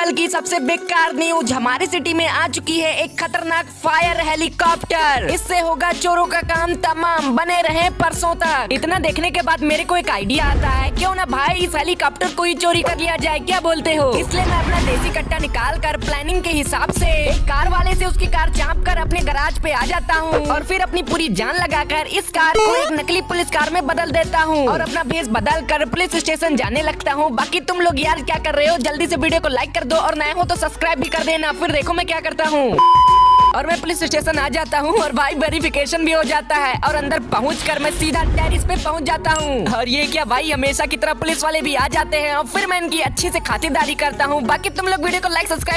आजकल की सबसे बेकार न्यूज, हमारी सिटी में आ चुकी है एक खतरनाक फायर हेलीकॉप्टर। इससे होगा चोरों का काम तमाम, बने रहे परसों तक। इतना देखने के बाद मेरे को एक आइडिया आता है, क्यों ना भाई इस हेलीकॉप्टर को ही चोरी कर लिया जाए, क्या बोलते हो? इसलिए मैं अपना देसी कट्टा निकाल कर प्लानिंग के हिसाब से एक कार वाले से उसकी कार चाप कर अपने गैराज पे आ जाता हूँ और फिर अपनी पूरी जान लगाकर इस कार को एक नकली पुलिस कार में बदल देता हूँ और अपना भेष बदल कर पुलिस स्टेशन जाने लगता हूँ। बाकी तुम लोग यार क्या कर रहे हो? जल्दी से वीडियो को लाइक कर दो और नए हो तो सब्सक्राइब भी कर देना। फिर देखो मैं क्या करता हूँ। और मैं पुलिस स्टेशन आ जाता हूँ और भाई वेरिफिकेशन भी हो जाता है और अंदर पहुंचकर मैं सीधा टेरिस पे पहुंच जाता हूँ। और ये क्या भाई, हमेशा की तरह पुलिस वाले भी आ जाते हैं और फिर मैं इनकी अच्छी से खातिरदारी करता हूँ। बाकी तुम लोग वीडियो को लाइक सब्सक्राइब